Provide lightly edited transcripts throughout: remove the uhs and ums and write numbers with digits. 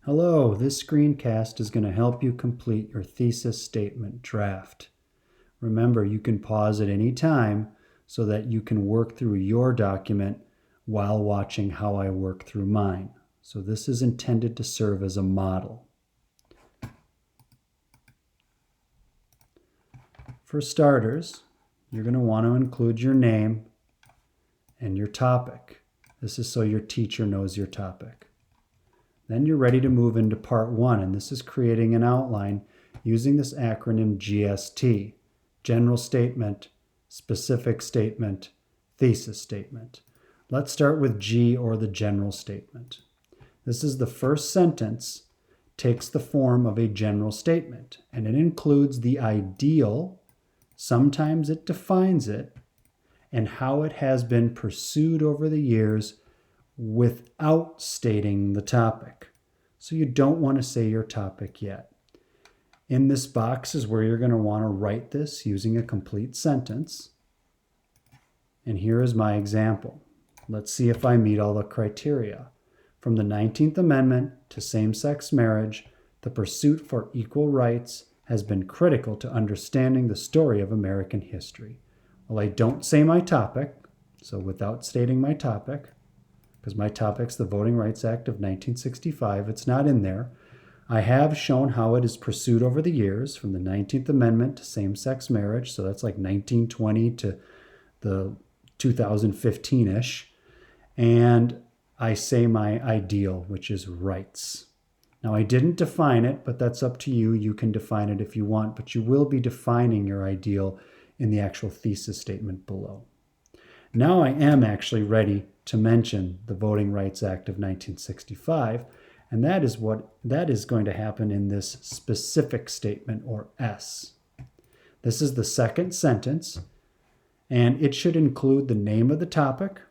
Hello, this screencast is going to help you complete your thesis statement draft. Remember, you can pause at any time so that you can work through your document while watching how I work through mine. So this is intended to serve as a model. For starters, you're going to want to include your name and your topic. This is so your teacher knows your topic. Then you're ready to move into part 1, and this is creating an outline using this acronym GST: General Statement, Specific Statement, Thesis Statement. Let's start with G, or the general statement. This is the first sentence, takes the form of a general statement, and it includes the ideal, sometimes it defines it, and how it has been pursued over the years without stating the topic. So you don't want to say your topic yet. In this box is where you're going to want to write this using a complete sentence. And here is my example. Let's see if I meet all the criteria. From the 19th Amendment to same-sex marriage, the pursuit for equal rights has been critical to understanding the story of American history. Well, I don't say my topic, so without stating my topic, because my topic's the Voting Rights Act of 1965, it's not in there. I have shown how it is pursued over the years, from the 19th Amendment to same-sex marriage, so that's like 1920 to the 2015-ish. And I say my ideal, which is rights. Now, I didn't define it, but that's up to you. You can define it if you want, but you will be defining your ideal in the actual thesis statement below. Now I am actually ready to mention the Voting Rights Act of 1965, and that is going to happen in this specific statement, or S. This is the second sentence, and it should include the name of the topic,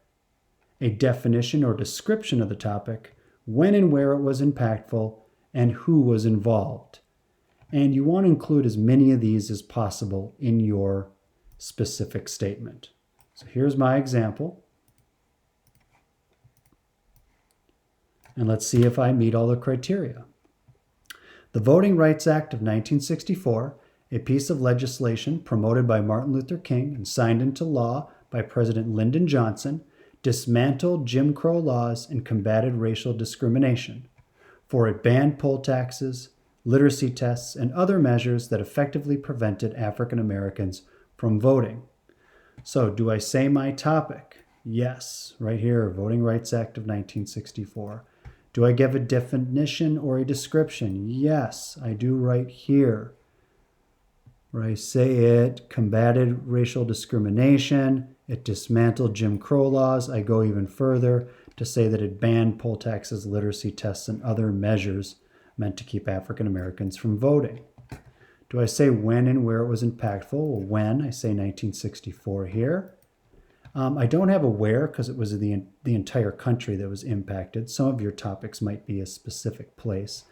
a definition or description of the topic, when and where it was impactful, and who was involved. And you want to include as many of these as possible in your specific statement. So here's my example. And let's see if I meet all the criteria. The Voting Rights Act of 1964, a piece of legislation promoted by Martin Luther King and signed into law by President Lyndon Johnson, dismantled Jim Crow laws and combated racial discrimination, for it banned poll taxes, literacy tests, and other measures that effectively prevented African Americans from voting. So, do I say my topic? Yes, right here, Voting Rights Act of 1964. Do I give a definition or a description? Yes, I do right here, where I say it combated racial discrimination, it dismantled Jim Crow laws. I go even further to say that it banned poll taxes, literacy tests, and other measures meant to keep African Americans from voting. Do I say when and where it was impactful? Well, when, I say 1964 here. I don't have a where because it was the entire country that was impacted. Some of your topics might be a specific place.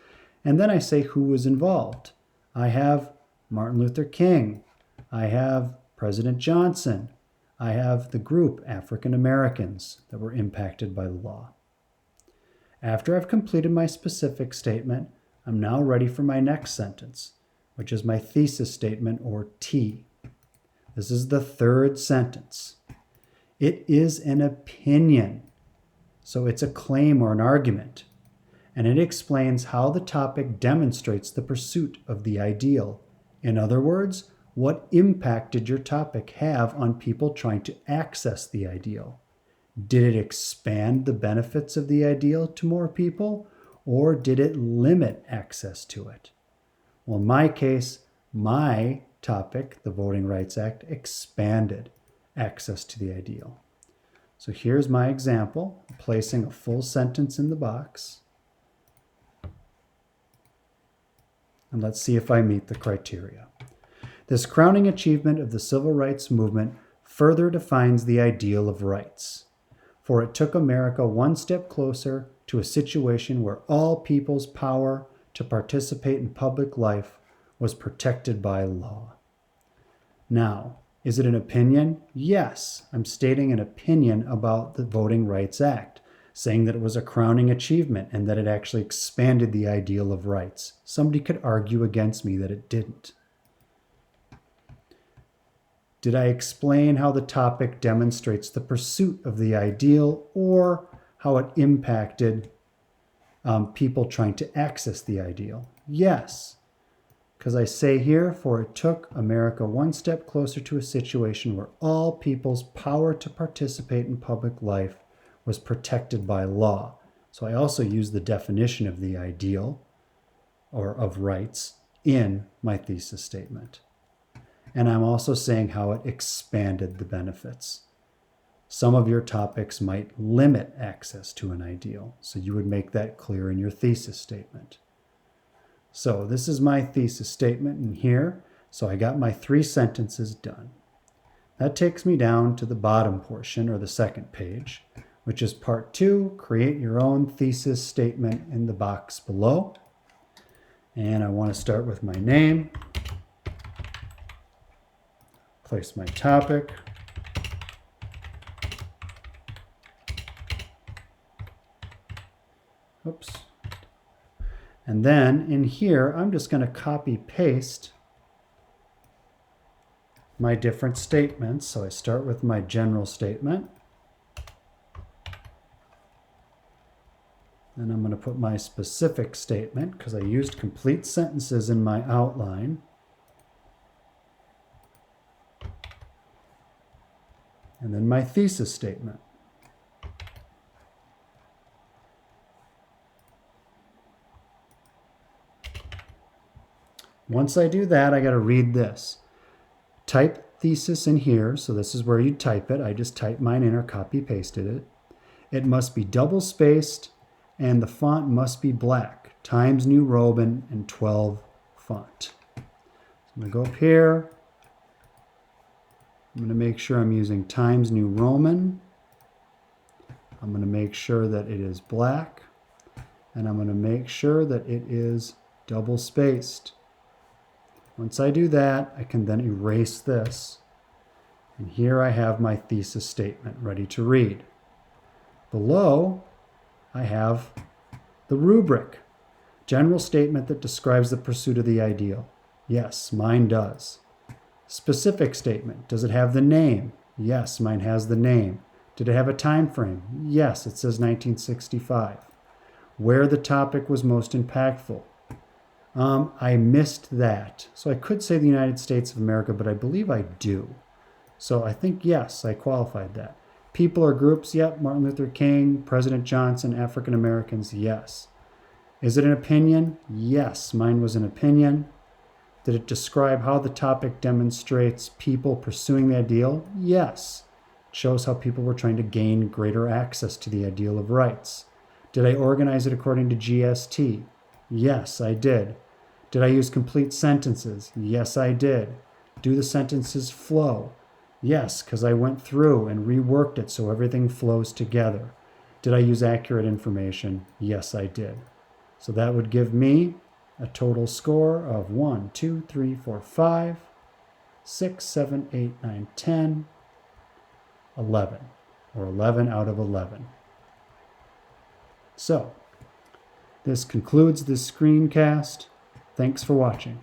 And then I say who was involved. I have Martin Luther King. I have President Johnson. I have the group African Americans that were impacted by the law. After I've completed my specific statement, I'm now ready for my next sentence, which is my thesis statement, or T. This is the third sentence. It is an opinion, so it's a claim or an argument, and it explains how the topic demonstrates the pursuit of the ideal. In other words, what impact did your topic have on people trying to access the ideal? Did it expand the benefits of the ideal to more people, or did it limit access to it? Well, in my case, my topic, the Voting Rights Act, expanded access to the ideal. So here's my example, placing a full sentence in the box. And let's see if I meet the criteria. This crowning achievement of the civil rights movement further defines the ideal of rights, for it took America one step closer to a situation where all people's power to participate in public life was protected by law. Now, is it an opinion? Yes, I'm stating an opinion about the Voting Rights Act. saying that it was a crowning achievement and that it actually expanded the ideal of rights. Somebody could argue against me that it didn't. Did I explain how the topic demonstrates the pursuit of the ideal or how it impacted people trying to access the ideal? Yes. Because I say here, for it took America one step closer to a situation where all people's power to participate in public life was protected by law. So I also use the definition of the ideal or of rights in my thesis statement. And I'm also saying how it expanded the benefits. Some of your topics might limit access to an ideal, so you would make that clear in your thesis statement. So this is my thesis statement in here. So I got my 3 sentences done. That takes me down to the bottom portion, or the second page, which is part 2, create your own thesis statement in the box below. And I want to start with my name, place my topic, oops. And then in here, I'm just going to copy paste my different statements. So I start with my general statement. Then I'm going to put my specific statement because I used complete sentences in my outline. And then my thesis statement. Once I do that, I got to read this. Type thesis in here. So this is where you type it. I just typed mine in or copy pasted it. It must be double spaced and the font must be black. Times New Roman and 12 font. So I'm going to go up here. I'm going to make sure I'm using Times New Roman. I'm going to make sure that it is black. And I'm going to make sure that it is double spaced. Once I do that, I can then erase this. And here I have my thesis statement ready to read. Below, I have the rubric. General statement that describes the pursuit of the ideal. Yes, mine does. Specific statement. Does it have the name? Yes, mine has the name. Did it have a time frame? Yes, it says 1965. Where the topic was most impactful. I missed that. So I could say the United States of America, but I believe I do. So I think, yes, I qualified that. People or groups? Yep. Martin Luther King, President Johnson, African Americans? Yes. Is it an opinion? Yes, mine was an opinion. Did it describe how the topic demonstrates people pursuing the ideal? Yes. It shows how people were trying to gain greater access to the ideal of rights. Did I organize it according to GST? Yes, I did. Did I use complete sentences? Yes, I did. Do the sentences flow? Yes, because I went through and reworked it so everything flows together. Did I use accurate information? Yes, I did. So that would give me a total score of 1, 2, 3, 4, 5, 6, 7, 8, 9, 10, 11, or 11 out of 11. So, this concludes this screencast. Thanks for watching.